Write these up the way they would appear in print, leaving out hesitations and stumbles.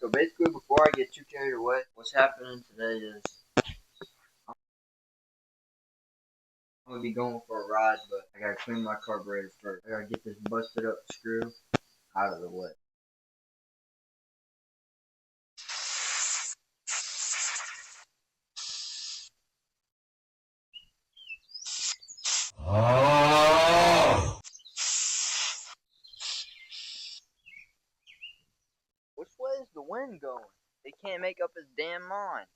So basically, before I get too carried away, what's happening today is I'm gonna be going for a ride, but I gotta clean my carburetor first. I gotta get this busted up screw out of the way. Which way is the wind going? They can't make up his damn mind.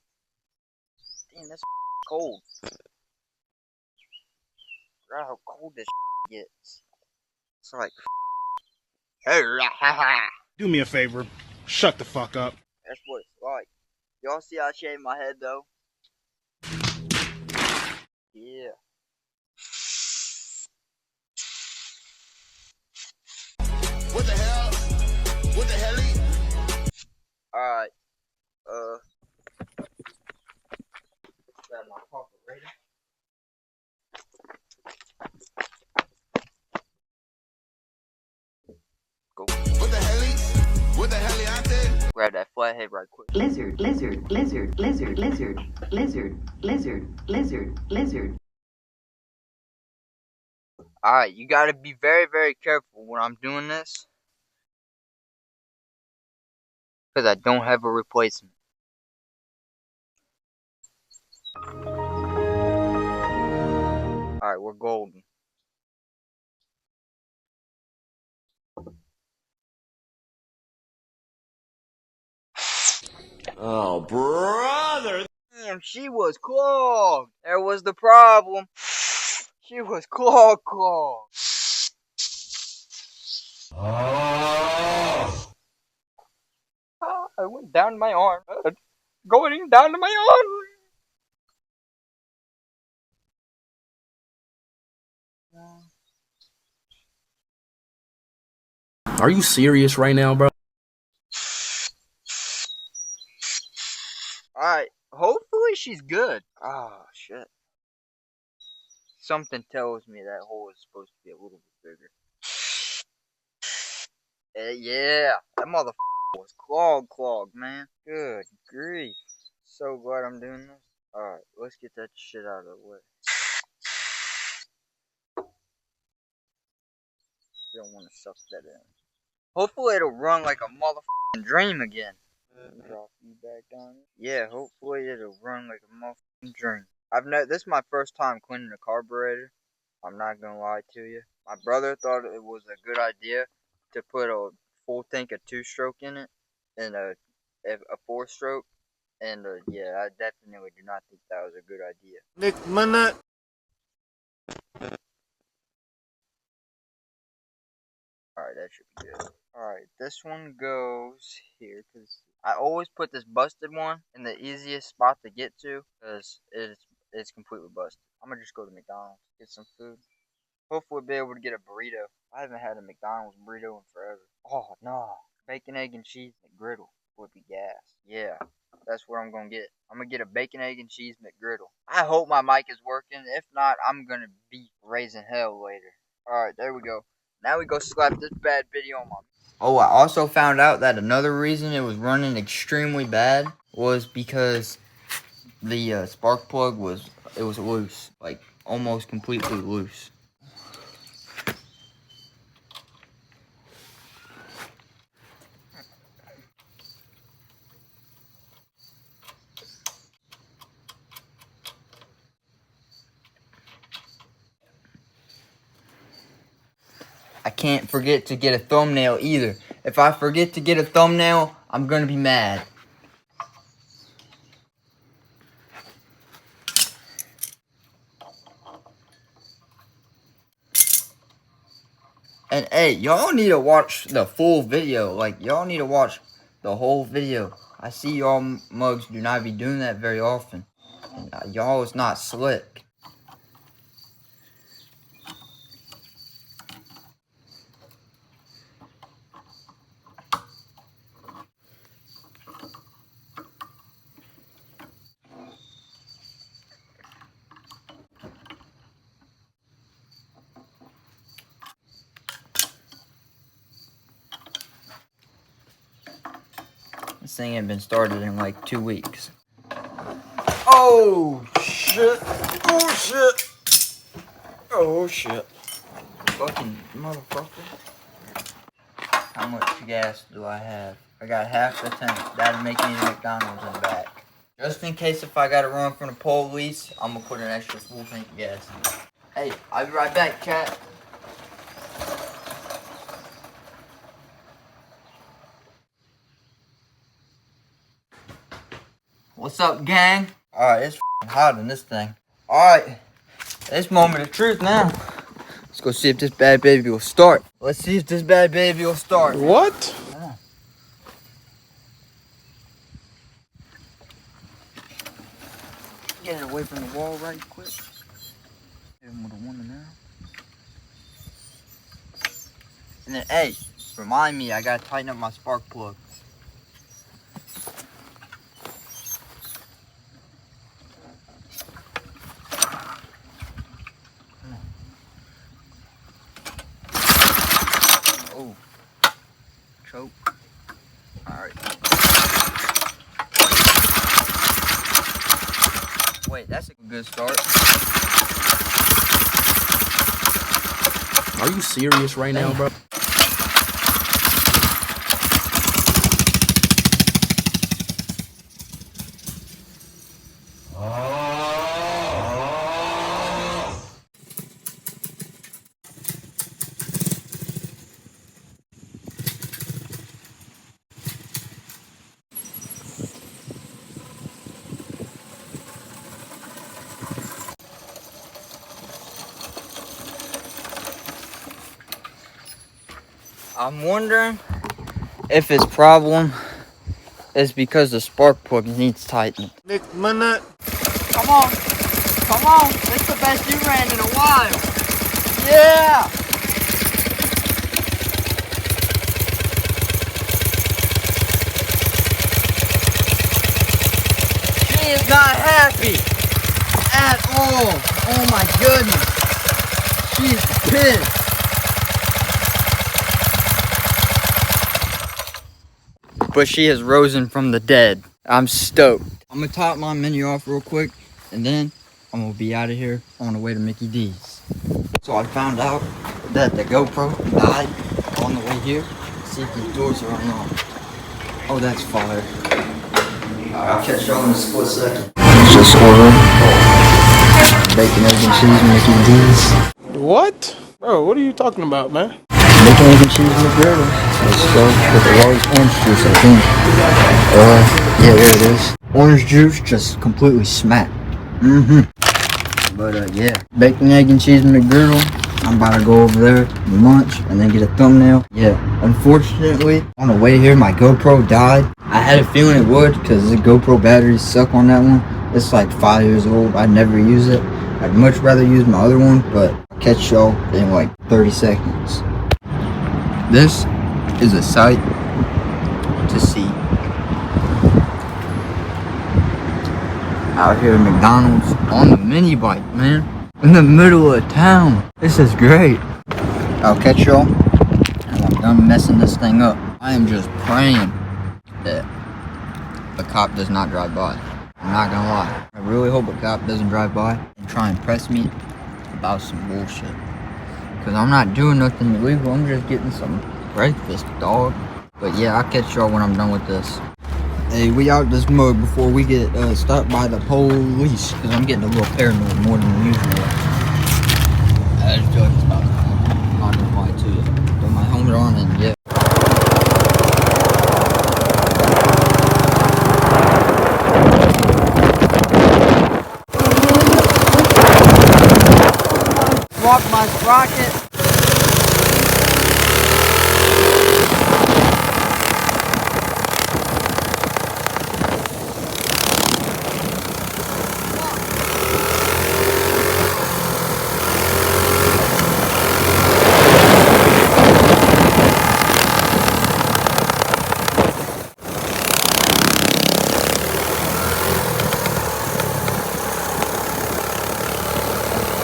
Damn, that's cold. Forgot how cold this gets. It's like, Do me a favor. Shut the fuck up. that's what it's like. Y'all see I shaved my head though? Yeah. What the hell? What the hell? Alright. Grab my carburetor. Go. What the hell? What the hell out there? Grab that flathead right quick. Lizard, lizard, lizard, lizard, lizard, lizard, lizard, lizard, lizard. Alright, you gotta be very, very careful when I'm doing this. Because I don't have a replacement. Alright, we're golden. Oh, brother! Damn, she was clogged. There was the problem. She was clogged. Oh. I went down to my arm. Going down to my arm. Are you serious right now, bro? Alright, hopefully she's good. Oh, shit. Something tells me that hole is supposed to be a little bit bigger. Yeah, that motherfucker was clogged, man. Good grief. So glad I'm doing this. Alright, let's get that shit out of the way. Don't want to suck that in. Hopefully it'll run like a motherfucking dream again. Drop you back down. Yeah, hopefully it'll run like a motherfucking dream. This is my first time cleaning a carburetor. I'm not gonna lie to you. My brother thought it was a good idea to put a full tank of 2-stroke in it and a 4-stroke. And yeah, I definitely do not think that was a good idea. Nick, my nut. Alright, that should be good. Alright, this one goes here, because I always put this busted one in the easiest spot to get to, because it's completely busted. I'm gonna just go to McDonald's, get some food. Hopefully be able to get a burrito. I haven't had a McDonald's burrito in forever. Oh, no. Bacon, egg, and cheese McGriddle would be gas. Yeah, that's what I'm gonna get. I'm gonna get a bacon, egg, and cheese McGriddle. I hope my mic is working. If not, I'm gonna be raising hell later. Alright, there we go. Now we go slap this bad video on my... Oh, I also found out that another reason it was running extremely bad was because the spark plug was loose. Like, almost completely loose. I can't forget to get a thumbnail either. If I forget to get a thumbnail, I'm gonna be mad. And hey, y'all need to watch the full video. Like, y'all need to watch the whole video. I see y'all mugs do not be doing that very often. And y'all is not slick. thing ain't been started in like 2 weeks. Oh shit! Oh shit! Oh shit! Fucking motherfucker! How much gas do I have? I got half the tank. That'll make me a McDonald's in the back. Just in case if I gotta run from the police, I'm gonna put an extra full tank of gas in. Hey, I'll be right back, chat. What's up, gang? Alright, it's hot in this thing. Alright, it's moment of truth now. Let's go see if this bad baby will start. Let's see if this bad baby will start. What? Come on. Get it away from the wall right quick. Hit him with a one in there. And then, hey, remind me, I gotta tighten up my spark plug. Oh, choke. Alright. Wait, that's a good start. Are you serious right now, bro? I'm wondering if his problem is because the spark plug needs tightening. Nick, my nut. Come on. Come on. It's the best you ran in a while. Yeah. She is not happy at all. Oh my goodness. She's pissed. But she has risen from the dead. I'm stoked. I'm gonna top my menu off real quick, and then I'm gonna be out of here on the way to Mickey D's. So I found out that the GoPro died on the way here. See if these doors are unlocked. Oh, that's fire. Alright, I'll catch y'all in a split second. Just ordered bacon, egg, and cheese Mickey D's. What? Bro, what are you talking about, man? Bacon, egg, and cheese McGriddles. Let's go with the large orange juice, I think. Yeah, there it is. Orange juice just completely smacked. But yeah, bacon, egg, and cheese McGriddle. I'm about to go over there for lunch and then get a thumbnail. Yeah, unfortunately, on the way here, my GoPro died. I had a feeling it would because the GoPro batteries suck on that one. It's like 5 years old. I never use it. I'd much rather use my other one, but I'll catch y'all in like 30 seconds. This is a sight to see. Out here at McDonald's on the mini bike, man. In the middle of town. This is great. I'll catch y'all when I'm done messing this thing up. I am just praying that a cop does not drive by. I'm not gonna lie. I really hope a cop doesn't drive by and try and press me about some bullshit. Cause I'm not doing nothing illegal. I'm just getting some breakfast, dog. But yeah, I'll catch y'all when I'm done with this. Hey, we out this mug before we get stopped by the police. Cause I'm getting a little paranoid more than usual. I just feel like it's about to happen. I'm not gonna lie to you. Put my helmet on and yeah. Swap my sprocket.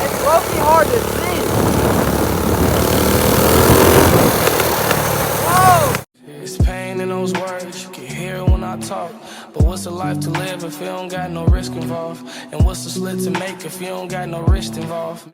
It's low-key hard to see. talk. But what's a life to live if you don't got no risk involved? And what's a slit to make if you don't got no risk involved?